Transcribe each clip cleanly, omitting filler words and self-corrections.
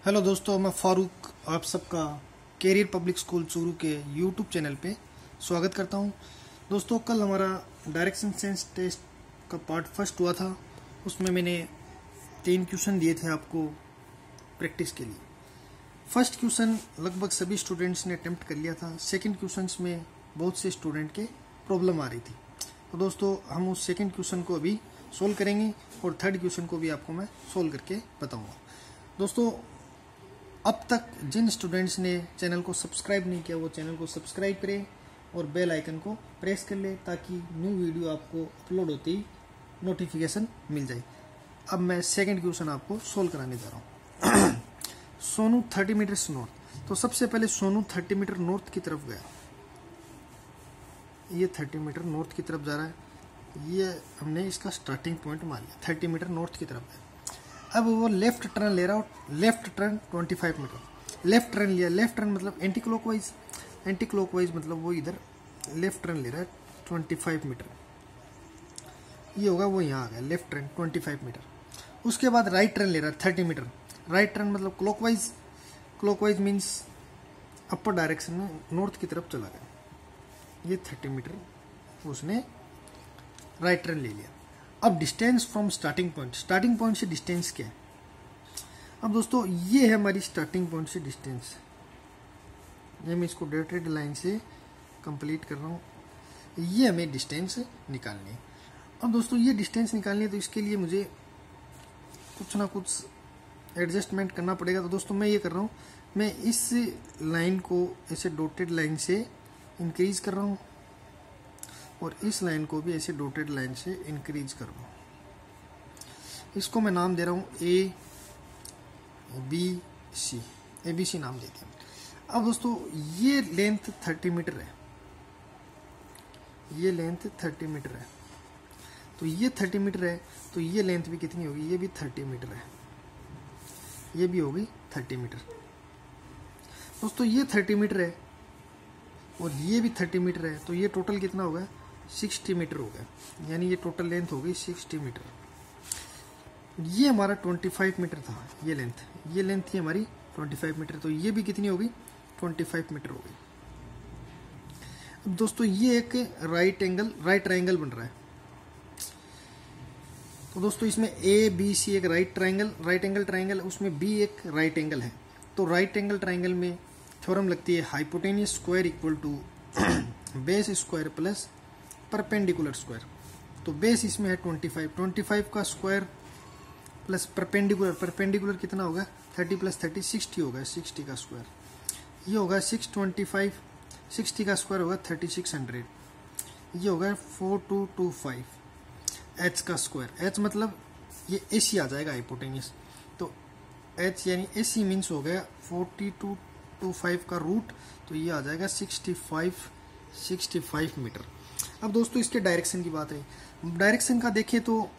Hello दोस्तों, मैं फारूक आप सबका कैरियर पब्लिक स्कूल चूरू के यूट्यूब चैनल पे स्वागत करता हूं। दोस्तों, कल हमारा डायरेक्शन सेंस टेस्ट का पार्ट फर्स्ट हुआ था। उसमें मैंने 3 क्वेश्चन दिए थे आपको प्रैक्टिस के लिए। फर्स्ट क्वेश्चन लगभग सभी स्टूडेंट्स ने अटेम्प्ट कर लिया था। सेकंड क्वेश्चन में बहुत से स्टूडेंट के प्रॉब्लम आ रही थी। तो दोस्तों, हम उस सेकंड क्वेश्चन को अभी सोल्व करेंगे और थर्ड क्वेश्चन को भी आपको मैं सोल्व करके बताऊँगा। दोस्तों, अब तक जिन स्टूडेंट्स ने चैनल को सब्सक्राइब नहीं किया वो चैनल को सब्सक्राइब करें और बेल आइकन को प्रेस कर ले ताकि न्यू वीडियो आपको अपलोड होते ही नोटिफिकेशन मिल जाए। अब मैं सेकंड क्वेश्चन आपको सोल्व कराने जा रहा हूँ। Sonu 30 metre north. तो सबसे पहले सोनू 30 मीटर नॉर्थ की तरफ गया। ये 30 मीटर नॉर्थ की तरफ जा रहा है। ये हमने इसका स्टार्टिंग पॉइंट मान लिया। 30 मीटर नॉर्थ की तरफ गया। अब वो लेफ्ट टर्न ले रहा हो। Left turn 25 metre. Left turn लिया। लेफ्ट टर्न मतलब एंटी क्लॉकवाइज। एंटी क्लॉकवाइज मतलब वो इधर लेफ्ट टर्न ले रहा है 25 मीटर। ये होगा वो यहाँ आ गया लेफ्ट टर्न 25 मीटर। उसके बाद राइट टर्न ले रहा है 30 मीटर। राइट टर्न मतलब clockwise. Clockwise means upper direction में नॉर्थ की तरफ चला गया। ये 30 मीटर उसने राइट टर्न ले लिया। अब distance from starting point. Starting point से डिस्टेंस क्या है? अब दोस्तों, ये है हमारी स्टार्टिंग पॉइंट से डिस्टेंस। ये मैं इसको डॉटेड लाइन से कंप्लीट कर रहा हूँ। ये हमें डिस्टेंस निकालनी है। अब दोस्तों, ये डिस्टेंस निकालनी है तो इसके लिए मुझे कुछ ना कुछ एडजस्टमेंट करना पड़ेगा। तो दोस्तों, मैं ये कर रहा हूँ, मैं इस लाइन को ऐसे डॉटेड लाइन से इंक्रीज कर रहा हूँ और इस लाइन को भी ऐसे डॉटेड लाइन से इंक्रीज कर रहा हूँ। इसको मैं नाम दे रहा हूँ ABC। ABC नाम देते हैं। अब दोस्तों, ये लेंथ 30 मीटर है। ये लेंथ 30 मीटर है। तो ये 30 मीटर है तो ये लेंथ भी कितनी होगी? ये भी 30 मीटर है। ये भी होगी 30 मीटर। दोस्तों, ये 30 मीटर है और ये भी 30 मीटर है। तो ये टोटल कितना होगा? 60 मीटर हो गया। यानी ये टोटल लेंथ हो गई 60 मीटर। ये हमारा 25 मीटर था। ये लेंथ थी हमारी 25 मीटर। तो ये भी कितनी होगी? 25 मीटर हो गई। अब दोस्तों, ये एक राइट ट्रायंगल बन रहा है। तो दोस्तों, इसमें ABC एक राइट एंगल ट्रायंगल, उसमें B एक राइट एंगल है। तो राइट एंगल ट्रायंगल में थ्योरम लगती है hypotenuse square equal to base square plus perpendicular square. तो बेस इसमें है 25 का स्क्वायर प्लस परपेंडिकुलर कितना होगा? 30 प्लस 30 60 होगा। 60 का स्क्वायर ये होगा 625। 60 का स्क्वायर होगा 3600। ये होगा 4225। h का स्क्वायर, h मतलब ये AC आ जाएगा हाइपोटेन्यूस। तो h यानी AC मीन्स हो गया 4225 का रूट। तो ये आ जाएगा 65 मीटर। अब दोस्तों, इसके डायरेक्शन की बात है। डायरेक्शन का देखें तो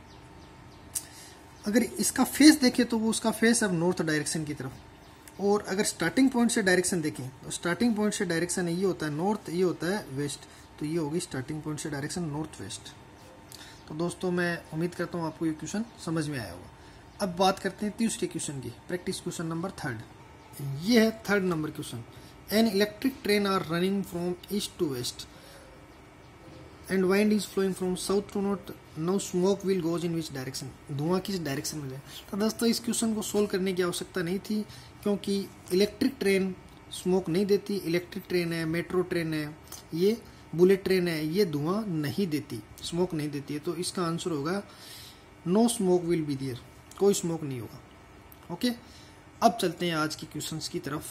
अगर इसका फेस देखें तो वो उसका फेस अब नॉर्थ डायरेक्शन की तरफ। और अगर स्टार्टिंग पॉइंट से डायरेक्शन देखें तो स्टार्टिंग पॉइंट से डायरेक्शन ये होता है नॉर्थ, ये होता है वेस्ट। तो ये होगी स्टार्टिंग पॉइंट से डायरेक्शन नॉर्थ वेस्ट। तो दोस्तों, मैं उम्मीद करता हूँ आपको ये क्वेश्चन समझ में आया होगा। अब बात करते हैं तीसरे क्वेश्चन की। Practice question number 3। ये है 3rd number question. An electric train are running from east to west and wind is flowing from south to north. No smoke will goes in which direction. धुआं किस direction में जाए? तो दोस्तों, इस question को सोल्व करने की आवश्यकता नहीं थी क्योंकि इलेक्ट्रिक ट्रेन स्मोक नहीं देती। इलेक्ट्रिक ट्रेन है, मेट्रो ट्रेन है, ये बुलेट ट्रेन है, ये धुआं नहीं देती, स्मोक नहीं देती है। तो इसका आंसर होगा no smoke will be there. कोई स्मोक नहीं होगा। ओके, अब चलते हैं आज की क्वेश्चंस की तरफ।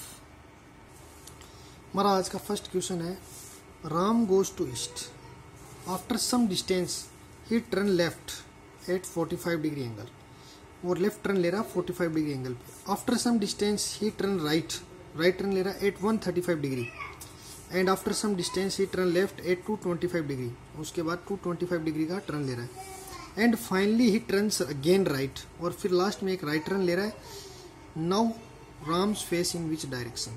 हमारा आज का फर्स्ट क्वेश्चन है Ram goes to east. After some distance he turn left at 45 degree angle. और लेफ्ट टर्न ले रहा 45 डिग्री एंगल पे। After some distance he turn right turn ले रहा at 135 degree. And after some distance he turn left at 225 degree. उसके बाद 225 degree का turn ले रहा है। And finally he turns again right. और फिर लास्ट में एक राइट टर्न ले रहा है। Now Ram's face in which direction.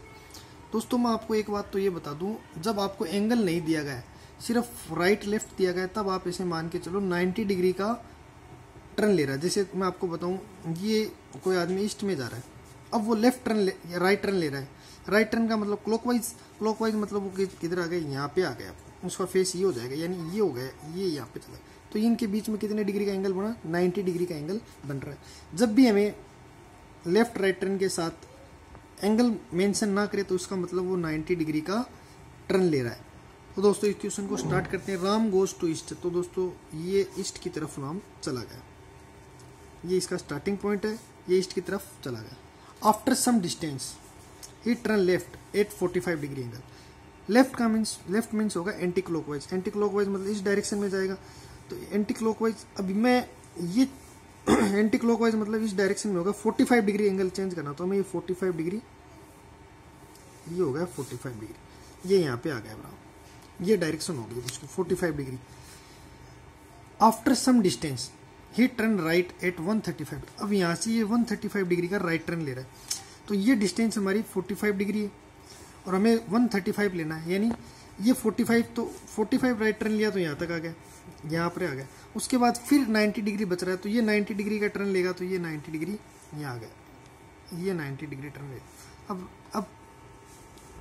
दोस्तों, मैं आपको एक बात तो ये बता दूं, जब आपको एंगल नहीं दिया गया है, सिर्फ राइट लेफ्ट दिया गया है, तब आप ऐसे मान के चलो 90 डिग्री का टर्न ले रहा है। जैसे मैं आपको बताऊं, ये कोई आदमी ईस्ट में जा रहा है अब वो लेफ्ट टर्न राइट टर्न ले रहा है। राइट टर्न का मतलब क्लॉकवाइज, क्लॉकवाइज मतलब वो किधर आ गया, यहाँ पे आ गया, उसका फेस ये हो जाएगा, यानी ये हो गया, ये यहाँ पे चला। तो इनके बीच में कितने डिग्री का एंगल बना, 90 डिग्री का एंगल बन रहा है। जब भी हमें लेफ्ट राइट टर्न के साथ एंगल मेंशन ना करे तो इसका मतलब वो 90 डिग्री का टर्न ले रहा है। तो दोस्तों इस क्वेश्चन को स्टार्ट करते हैं। राम गोज टू ईस्ट, तो दोस्तों ये ईस्ट की तरफ राम चला गया, ये इसका स्टार्टिंग पॉइंट है, ये ईस्ट की तरफ चला गया। After some distance he turn left at 45 degree angle. Left का मीन्स, लेफ्ट मीन्स होगा एंटी क्लॉकवाइज, एंटी क्लॉकवाइज मतलब इस डायरेक्शन में जाएगा। तो एंटी क्लॉकवाइज, अभी मैं ये एंटी क्लॉकवाइज मतलब इस डायरेक्शन में होगा, 45 डिग्री एंगल चेंज करना, तो हमें ये 45 डिग्री, ये हो गया 45 डिग्री, ये यहाँ पे आ गया बराबर, ये डायरेक्शन होगी उसकी 45 degree. After some distance he turn right at 135। अब यहाँ से ये 135 डिग्री का राइट टर्न ले रहा है, तो ये डिस्टेंस हमारी 45 डिग्री है और हमें 135 लेना है, यानी ये 45, तो 45 राइट टर्न लिया तो यहाँ तक आ गया, यहाँ पर आ गया। उसके बाद फिर 90 डिग्री बच रहा है, तो ये 90 डिग्री का टर्न लेगा, तो ये 90 डिग्री यहाँ आ गया, ये 90 डिग्री टर्न लेगा। अब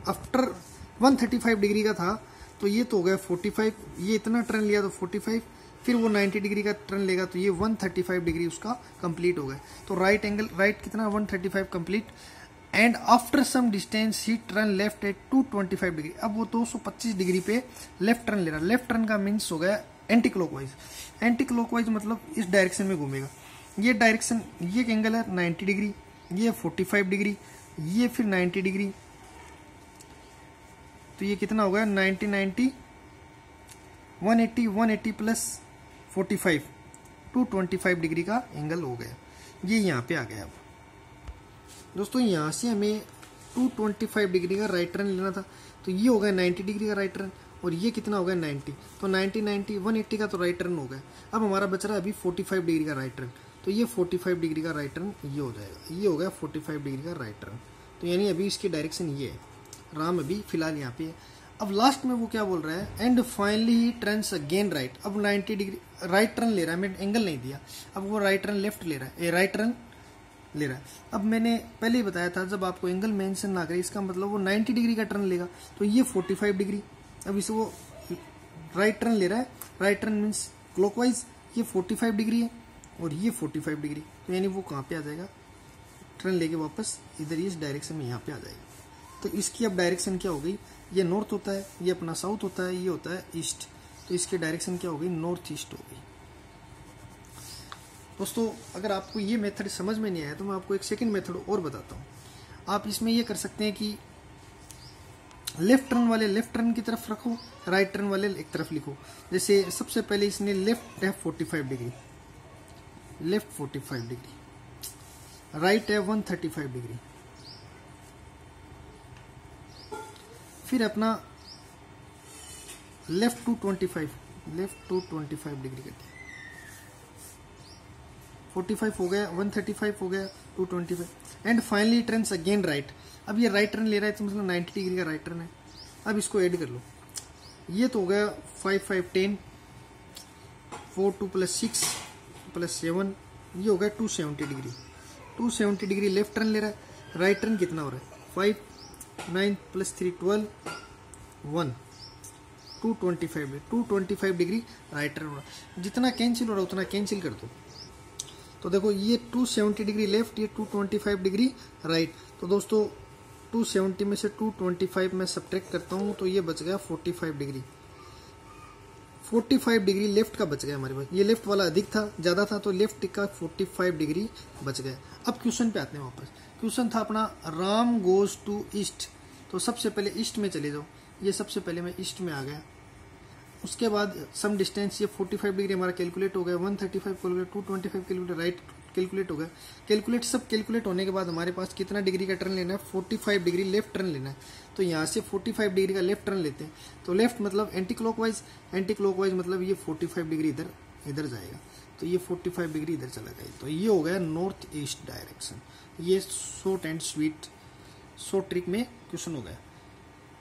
आफ्टर 135 डिग्री का था, तो ये तो हो गया 45, ये इतना टर्न लिया तो 45, फिर वो 90 डिग्री का टर्न लेगा, तो ये 135 डिग्री उसका कंप्लीट हो गया। तो राइट एंगल, राइट कितना 135 complete. And after some distance he turn left at 225 degree. अब वो 225 डिग्री पे लेफ्ट टर्न ले रहा है। लेफ्ट टर्न का मीन्स हो गया एंटी क्लॉकवाइज, एंटी क्लॉकवाइज मतलब इस डायरेक्शन में घूमेगा। ये डायरेक्शन, ये एंगल है 90 डिग्री, ये 45 डिग्री, ये फिर 90 डिग्री, तो ये कितना हो गया 90 90 180 180 प्लस 45 225 डिग्री का एंगल हो गया, ये यहाँ पे आ गया। अब दोस्तों यहाँ से हमें 225 डिग्री का राइट टर्न लेना था, तो ये हो गया 90 डिग्री का राइट टर्न, और ये कितना हो गया 90, तो 90 90 180 का तो राइट टर्न हो गया। अब हमारा बच रहा है अभी 45 डिग्री का राइट टर्न, तो ये 45 डिग्री का राइट टर्न ये हो जाएगा, ये हो गया 45 डिग्री का राइट टर्न। तो यानी अभी इसकी डायरेक्शन ये है, राम अभी फिलहाल यहाँ पे है। अब लास्ट में वो क्या बोल रहा है, and finally he turns again right. अब 90 डिग्री राइट टर्न ले रहा है, मैं एंगल नहीं दिया, अब वो राइट टर्न लेफ्ट ले रहा है, राइट टर्न ले रहा है। अब मैंने पहले ही बताया था, जब आपको एंगल मेंशन ना करे इसका मतलब वो 90 डिग्री का टर्न लेगा, तो ये 45 डिग्री। अब इसे वो राइट टर्न ले रहा है, राइट टर्न मीन्स क्लॉकवाइज, ये 45 डिग्री है और ये 45 डिग्री, तो यानी वो कहाँ पे आ जाएगा, टर्न लेके वापस इधर इस डायरेक्शन में यहाँ पे आ जाएगा। तो इसकी अब डायरेक्शन क्या हो गई, ये नॉर्थ होता है, ये अपना साउथ होता है, ये होता है ईस्ट, तो इसकी डायरेक्शन क्या हो गई, नॉर्थ ईस्ट हो गई। दोस्तों अगर आपको ये मेथड समझ में नहीं आया तो मैं आपको एक सेकंड मेथड और बताता हूँ। आप इसमें ये कर सकते हैं कि लेफ्ट टर्न वाले लेफ्ट टर्न की तरफ रखो, राइट टर्न वाले एक तरफ लिखो। जैसे सबसे पहले इसने लेफ्ट है 45 डिग्री, लेफ्ट 45 डिग्री, राइट है 135 डिग्री, फिर अपना लेफ्ट 225, लेफ्ट 225 डिग्री करते हैं, 45 हो गया, 135 हो गया, 225, and finally turns again right. अब ये राइट टर्न ले रहा है, तो मतलब 90 डिग्री का राइट टर्न है। अब इसको ऐड कर लो, ये तो हो गया 5 5 10, 4 2 प्लस 6 प्लस 7, ये हो गया 270 डिग्री। 270 डिग्री लेफ्ट टर्न ले रहा है, राइट टर्न कितना हो रहा है 5 9 प्लस 3 12 1 225 डिग्री राइट टर्न हो रहा है। जितना कैंसिल हो रहा है उतना कैंसिल कर दो। तो देखो ये 270 डिग्री लेफ्ट, ये 225 डिग्री राइट। तो दोस्तों 270 में से 225 में सब्ट्रैक्ट करता हूँ तो ये बच गया 45 डिग्री। 45 डिग्री लेफ्ट का बच गया हमारे पास, ये लेफ्ट वाला अधिक था, ज़्यादा था, तो लेफ्ट का 45 डिग्री बच गया। अब क्वेश्चन पे आते हैं वापस। क्वेश्चन था अपना राम गोज टू ईस्ट, तो सबसे पहले ईस्ट में चले जाओ। ये सबसे पहले मैं ईस्ट में आ गया, उसके बाद सम डिस्टेंस ये 45 डिग्री हमारा कैलकुलेट हो गया, 135 कैलकुलेट, 225 कैलकुलेट, राइट कैलकुलेट हो गया। कैलकुलेट सब कैलकुलेट होने के बाद हमारे पास कितना डिग्री का टर्न लेना है, 45 डिग्री लेफ्ट टर्न लेना है। तो यहाँ से 45 डिग्री का लेफ्ट टर्न लेते हैं, तो लेफ्ट मतलब एंटी क्लॉकवाइज, एंटी क्लॉकवाइज मतलब ये 45 डिग्री इधर जाएगा, तो ये 45 डिग्री इधर चला गया। तो ये हो गया नॉर्थ ईस्ट डायरेक्शन। ये short and sweet short trick में क्वेश्चन हो गया।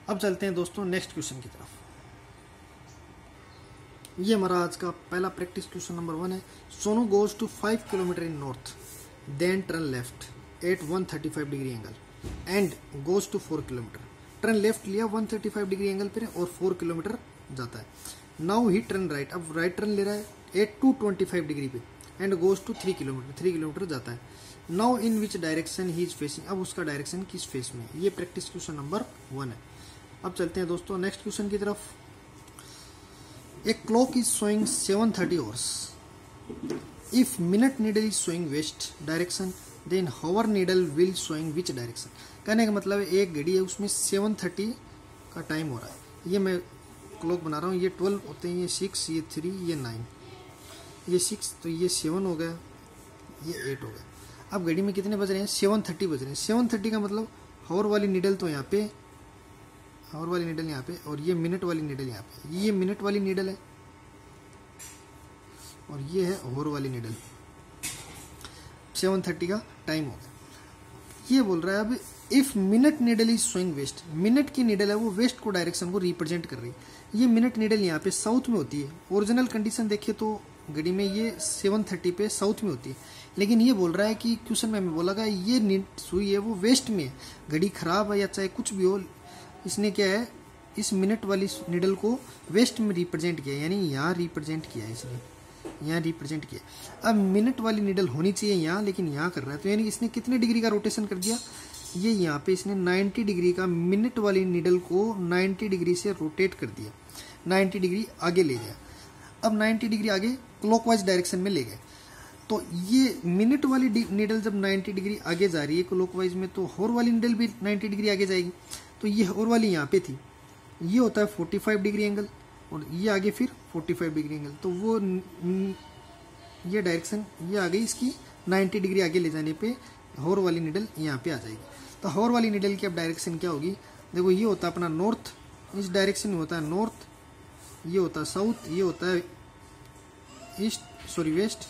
अब चलते हैं दोस्तों नेक्स्ट क्वेश्चन की तरफ। ये हमारा आज का पहला प्रैक्टिस क्वेश्चन नंबर 1 है। Sonu goes to 5 kilometre in north, then turn left. At 135 degree angle and goes to 4 kilometre. Turn left लिया 135 डिग्री एंगल पे और 4 किलोमीटर जाता है। नाउ ही टर्न राइट, अब राइट टर्न ले रहा है एट 225 डिग्री पे and goes to 3 kilometre, 3 kilometre जाता है। Now in which direction he is facing, अब उसका डायरेक्शन किस फेस में। ये प्रैक्टिस क्वेश्चन नंबर 1 है। अब चलते हैं दोस्तों नेक्स्ट क्वेश्चन की तरफ। A clock is showing 7:30 hours। If minute needle is showing west direction then hour needle will showing which direction. कहने का मतलब है एक घड़ी है उसमें 7:30 का टाइम हो रहा है। ये मैं क्लॉक बना रहा हूँ, ये 12 होते हैं, ये 6, ये 3, ये 9, ये 6, तो ये 7 हो गया, ये 8 हो गया। अब घड़ी में कितने बज रहे हैं, 7:30 बज रहे हैं। 7:30 का मतलब हावर वाली नीडल तो यहाँ पे, हावर वाली नीडल यहाँ पे, और ये मिनट वाली नीडल यहाँ पे। ये मिनट वाली नीडल है और ये है हावर वाली नीडल। 7:30 का टाइम हो गया। ये बोल रहा है अब if minute needle is showing west, minute की नीडल है वो वेस्ट को डायरेक्शन को रिप्रेजेंट कर रही है। ये मिनट नीडल यहाँ पे साउथ में होती है। ओरिजिनल कंडीशन देखिए तो घड़ी में ये 7:30 पे साउथ में होती है, लेकिन ये बोल रहा है कि क्वेश्चन में बोला गया ये सुई है वो वेस्ट में है। घड़ी खराब है या चाहे कुछ भी हो, इसने क्या है इस मिनट वाली नीडल को वेस्ट में रिप्रेजेंट किया, यानी यहाँ रिप्रेजेंट किया है इसने, यहाँ रिप्रेजेंट किया। अब मिनट वाली नीडल होनी चाहिए यहाँ, लेकिन यहाँ कर रहा है, तो यानी इसने कितने डिग्री का रोटेशन कर दिया, ये यहाँ पे इसने 90 डिग्री का मिनट वाली नीडल को 90 डिग्री से रोटेट कर दिया, 90 डिग्री आगे ले गया। अब 90 डिग्री आगे क्लॉकवाइज डायरेक्शन में ले गए, तो ये मिनट वाली नीडल जब 90 डिग्री आगे जा रही है क्लॉकवाइज में, तो हॉर वाली नीडल भी 90 डिग्री आगे जाएगी। तो ये हॉर वाली यहाँ पे थी, ये होता है 45 डिग्री एंगल, और ये आगे फिर 45 डिग्री एंगल, तो वो ये डायरेक्शन ये आ गई इसकी 90 डिग्री आगे ले जाने पे हॉर वाली नीडल यहाँ पे आ जाएगी। तो हॉर वाली नीडल की अब डायरेक्शन क्या होगी, देखो ये होता है अपना नॉर्थ, इस डायरेक्शन में होता है नॉर्थ, ये होता है साउथ, ये होता है ईस्ट, सॉरी वेस्ट,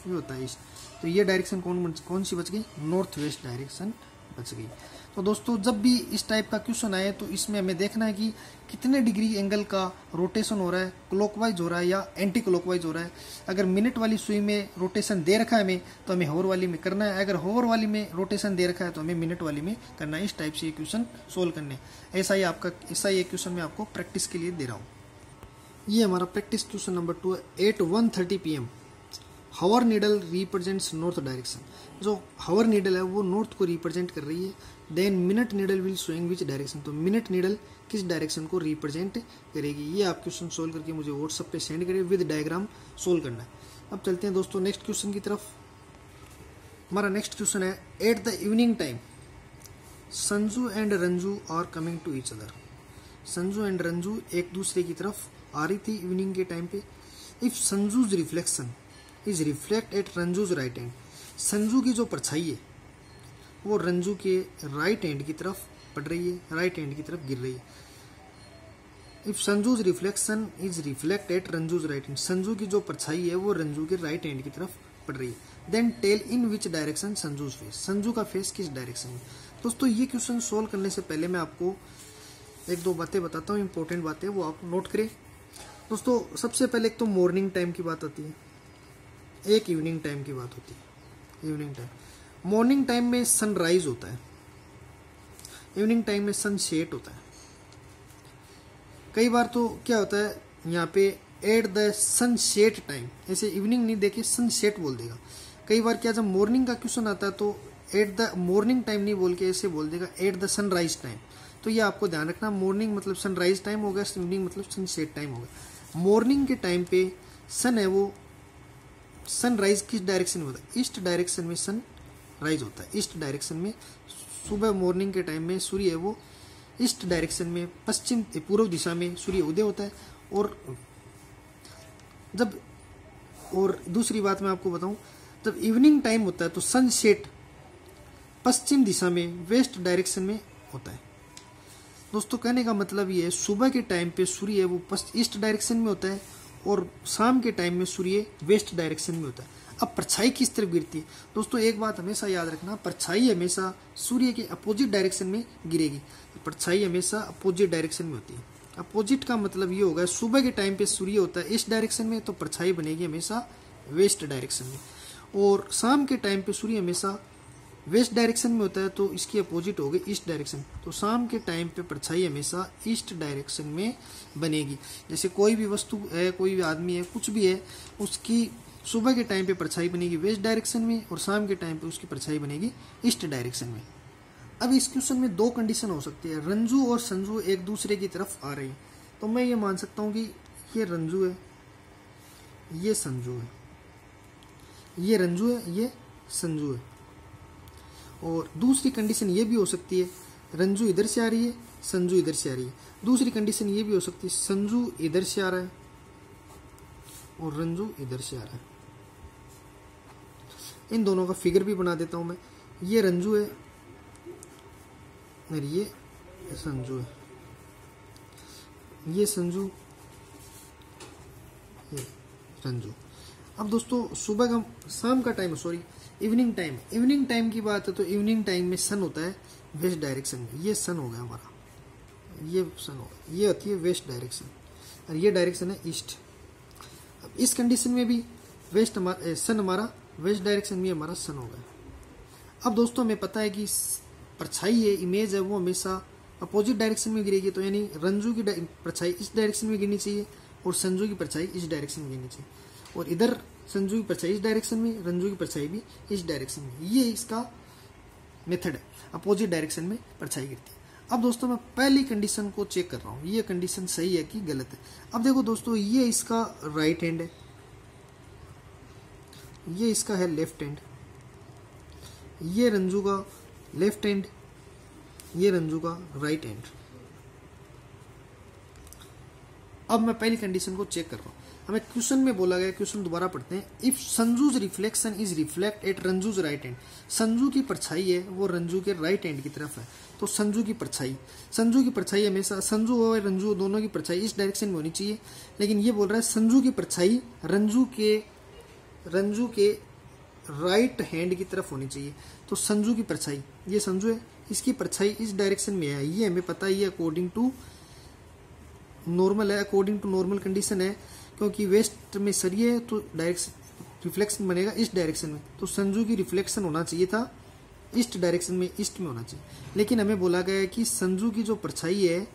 ये होता है ईस्ट। तो ये डायरेक्शन कौन सी बच गई, नॉर्थ वेस्ट डायरेक्शन बच गई। तो दोस्तों जब भी इस टाइप का क्वेश्चन आए तो इसमें हमें देखना है कि कितने डिग्री एंगल का रोटेशन हो रहा है, क्लॉकवाइज हो रहा है या एंटी क्लॉकवाइज हो रहा है। अगर मिनट वाली सुई में रोटेशन दे रखा है हमें, तो हमें हॉवर वाली में करना है। अगर हॉवर वाली में रोटेशन दे रखा है तो हमें मिनट वाली में करना है। इस टाइप से ये क्वेश्चन सोल्व करने, ऐसा ही ये क्वेश्चन मैं आपको प्रैक्टिस के लिए दे रहा हूँ। ये हमारा प्रैक्टिस क्वेश्चन नंबर 2 है। 8:130 PM हावर नीडल रिप्रेजेंट्स नॉर्थ डायरेक्शन। जो हावर नीडल है वो नॉर्थ को रिप्रेजेंट कर रही है। Then minute needle will showing which direction, तो मिनट नीडल किस डायरेक्शन को रिप्रेजेंट करेगी। ये आप क्वेश्चन सोल्व करके मुझे व्हाट्सएप पे सेंड करिए, विद डायग्राम सोल्व करना है। अब चलते हैं दोस्तों नेक्स्ट क्वेश्चन की तरफ। हमारा नेक्स्ट क्वेश्चन है at the evening time Sanju and Ranju are coming to each other. Sanju and Ranju एक दूसरे की तरफ आ रही थी इवनिंग के टाइम पे। If Sanju's reflection is reflect at Ranju's right hand, Sanju की जो परछाई है वो रंजू के राइट हैंड की तरफ पड़ रही है, राइट हैंड की तरफ गिर रही है। If Sanju's reflection is reflect at Ranju's right hand, Sanju की जो परछाई है वो रंजू के राइट हैंड की तरफ पड़ रही है। Then tell in which direction Sanju's face, Sanju का फेस किस डायरेक्शन में। दोस्तों ये क्वेश्चन सोल्व करने से पहले मैं आपको एक दो बातें बताता हूँ, इंपॉर्टेंट बातें, वो आप नोट करें। दोस्तों सबसे पहले एक तो मॉर्निंग टाइम की बात आती है, एक इवनिंग टाइम की बात होती है। इवनिंग टाइम, मॉर्निंग टाइम में सनराइज होता है, इवनिंग टाइम में सनसेट होता है। कई बार तो क्या होता है यहाँ पे एट द सनसेट टाइम, ऐसे इवनिंग नहीं देखे सनसेट बोल देगा। कई बार क्या जब मॉर्निंग का क्वेश्चन आता है तो एट द मॉर्निंग टाइम नहीं बोल के ऐसे बोल देगा एट द सनराइज टाइम। तो ये आपको ध्यान रखना, मॉर्निंग मतलब सनराइज टाइम होगा, इवनिंग मतलब सनसेट टाइम होगा। मॉर्निंग के टाइम पे सन है वो सनराइज किस डायरेक्शन में होता है, ईस्ट डायरेक्शन में सन राइज होता है। ईस्ट डायरेक्शन में सुबह मॉर्निंग के टाइम में सूर्य है वो ईस्ट डायरेक्शन में पश्चिम पूर्व दिशा में सूर्य उदय होता है। और दूसरी बात मैं आपको बताऊं, जब इवनिंग टाइम होता है तो सनसेट पश्चिम दिशा में वेस्ट डायरेक्शन में होता है। दोस्तों कहने का मतलब ये है सुबह के टाइम पे सूर्य है वो ईस्ट डायरेक्शन में होता है और शाम के टाइम में सूर्य वेस्ट डायरेक्शन में होता है। अब परछाई किस तरफ गिरती है, दोस्तों एक बात हमेशा याद रखना, परछाई हमेशा सूर्य के अपोजिट डायरेक्शन में गिरेगी। परछाई हमेशा अपोजिट डायरेक्शन में होती है। अपोजिट का मतलब ये होगा सुबह के टाइम पे सूर्य होता है ईस्ट डायरेक्शन में, तो परछाई बनेगी हमेशा वेस्ट डायरेक्शन में, और शाम के टाइम पे सूर्य हमेशा वेस्ट डायरेक्शन में होता है तो इसकी अपोजिट हो गई ईस्ट डायरेक्शन। तो शाम के टाइम पे परछाई हमेशा ईस्ट डायरेक्शन में बनेगी। जैसे कोई भी वस्तु है, कोई भी आदमी है, कुछ भी है, उसकी सुबह के टाइम पे परछाई बनेगी वेस्ट डायरेक्शन में और शाम के टाइम पे उसकी परछाई बनेगी ईस्ट डायरेक्शन में। अब इस क्वेश्चन में दो कंडीशन हो सकती है, रंजू और संजू एक दूसरे की तरफ आ रही है। तो मैं ये मान सकता हूँ कि ये रंजू है, ये संजू है, ये रंजू है, ये संजू है। और दूसरी कंडीशन ये भी हो सकती है, रंजू इधर से आ रही है, संजू इधर से आ रही है। दूसरी कंडीशन ये भी हो सकती है, संजू इधर से आ रहा है और रंजू इधर से आ रहा है। इन दोनों का फिगर भी बना देता हूं मैं। ये रंजू है और ये संजू है, ये संजू, ये रंजू। अब दोस्तों सुबह का, शाम का time, sorry evening time, evening time की बात है तो इवनिंग टाइम में सन होता है वेस्ट डायरेक्शन में। ये सन हो गया हमारा, ये सन हो गया, ये होती है वेस्ट डायरेक्शन और ये डायरेक्शन है ईस्ट। अब इस कंडीशन में भी वेस्ट हमारा सन, हमारा वेस्ट डायरेक्शन में हमारा सन हो गया। अब दोस्तों हमें पता है कि परछाई है, इमेज है, वो हमेशा अपोजिट डायरेक्शन में गिरेगी। तो यानी रंजू की परछाई इस डायरेक्शन में गिरनी चाहिए और संजू की परछाई इस डायरेक्शन में गिरनी चाहिए। और इधर संजू की परछाई इस डायरेक्शन में, रंजू की परछाई भी इस डायरेक्शन में। ये इसका मेथड है, अपोजिट डायरेक्शन में परछाई गिरती है। अब दोस्तों मैं पहली कंडीशन को चेक कर रहा हूँ, ये कंडीशन सही है कि गलत है। अब देखो दोस्तों, ये इसका राइट हैंड है, ये इसका है लेफ्ट हैंड, ये रंजू का लेफ्ट हैंड, ये रंजू का राइट हैंड। अब मैं पहली कंडीशन को चेक कर रहा हूं। हमें क्वेश्चन में बोला गया, क्वेश्चन दोबारा पढ़ते हैं। If Sanju's reflection is reflect at Ranju's right hand, Sanju की परछाई है वो रंजू के राइट हैंड की तरफ है। तो संजू की परछाई हमेशा, संजू और रंजू दोनों की परछाई इस डायरेक्शन में होनी चाहिए, लेकिन ये बोल रहा है संजू की परछाई रंजू के राइट हैंड की तरफ होनी चाहिए। तो संजू की परछाई, ये संजू है, इसकी परछाई इस डायरेक्शन में है, ये हमें पता है, ये अकॉर्डिंग टू नॉर्मल है, अकॉर्डिंग टू नॉर्मल कंडीशन है, क्योंकि वेस्ट में सरिये तो डायरेक्शन रिफ्लेक्शन बनेगा इस डायरेक्शन में। तो संजू की रिफ्लेक्शन होना चाहिए था ईस्ट डायरेक्शन में, ईस्ट में होना चाहिए। लेकिन हमें बोला गया है कि संजू की जो परछाई है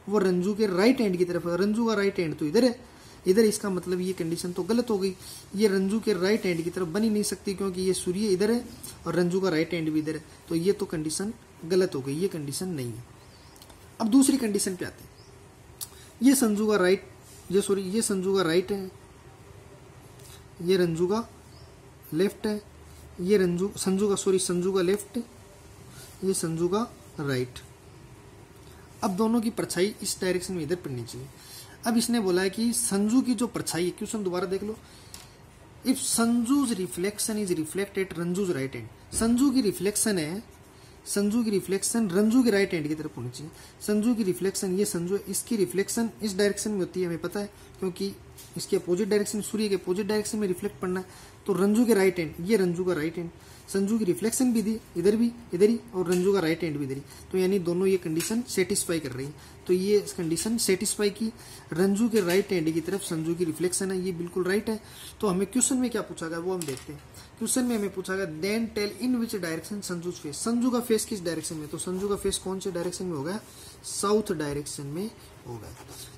वो रंजू के राइट हैंड की तरफ है, रंजू का राइट हैंड तो इधर है, इधर। इसका मतलब ये कंडीशन तो गलत हो गई, ये रंजू के राइट हैंड की तरफ बन ही नहीं सकती, क्योंकि ये सूर्य इधर है और रंजू का राइट हैंड भी इधर है। तो ये तो कंडीशन गलत हो गई, ये कंडीशन नहीं है। अब दूसरी कंडीशन पे आते हैं। ये संजू का राइट, ये संजू का राइट है, ये रंजू का लेफ्ट है, ये संजू का लेफ्ट, ये संजू का राइट। अब दोनों की परछाई इस डायरेक्शन में इधर पड़नी चाहिए। अब इसने बोला है कि संजू की जो परछाई है, क्वेश्चन दोबारा देख लो। If Sanju's reflection is reflect at Ranju's right hand, Sanju की रिफ्लेक्शन है, संजू की रिफ्लेक्शन रंजू के राइट हैंड की तरफ होनी चाहिए। संजू की रिफ्लेक्शन, ये संजू है, इसकी रिफ्लेक्शन इस डायरेक्शन में होती है, हमें पता है, क्योंकि इसके अपोजिट डायरेक्शन, सूर्य के अपोजिट डायरेक्शन में रिफ्लेक्ट पड़ना है। तो रंजू के राइट हैंड, ये रंजू का राइट हैंड, संजू की रिफ्लेक्शन भी दी इधर भी, इधर ही, और रंजू का राइट हैंड भी इधर ही। तो यानी दोनों ये कंडीशन सेटिस्फाई कर रही है। तो ये कंडीशन सेटिस्फाई की, रंजू के राइट हैंड की तरफ संजू की रिफ्लेक्शन है, ये बिल्कुल राइट है। तो हमें क्वेश्चन में क्या पूछा गया वो हम देखते हैं। क्वेश्चन में हमें पूछा गया then tell in which direction Sanju's face, Sanju का फेस किस डायरेक्शन में। तो संजू का फेस कौन से डायरेक्शन में होगा, साउथ डायरेक्शन में होगा।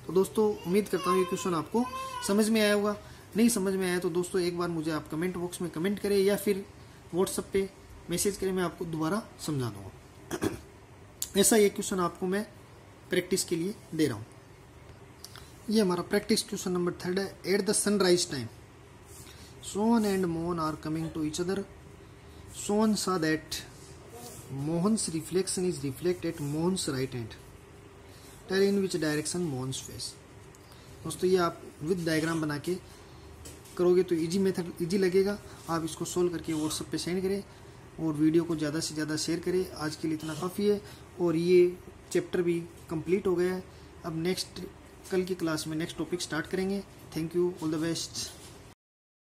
तो दोस्तों उम्मीद करता हूँ ये क्वेश्चन आपको समझ में आया होगा। नहीं समझ में आया तो दोस्तों एक बार मुझे आप कमेंट बॉक्स में कमेंट करें या फिर व्हाट्सएप पे मैसेज करें, मैं आपको दोबारा समझा दूंगा। ऐसा ये क्वेश्चन आपको मैं प्रैक्टिस के लिए दे रहा हूँ। ये हमारा प्रैक्टिस क्वेश्चन नंबर 3 है। At the sunrise time Sohan and Mohan are coming to each other, Sohan saw that Mohan's reflection is reflect at Mohan's right hand, tell in which direction Mohan's face. दोस्तों ये आप विद डायग्राम बना के करोगे तो इजी मेथड, इजी लगेगा। आप इसको सोल्व करके व्हाट्सएप पे सेंड करें और वीडियो को ज़्यादा से ज़्यादा शेयर करें। आज के लिए इतना काफ़ी है और ये चैप्टर भी कंप्लीट हो गया है। अब नेक्स्ट कल की क्लास में नेक्स्ट टॉपिक स्टार्ट करेंगे। Thank you, all the best.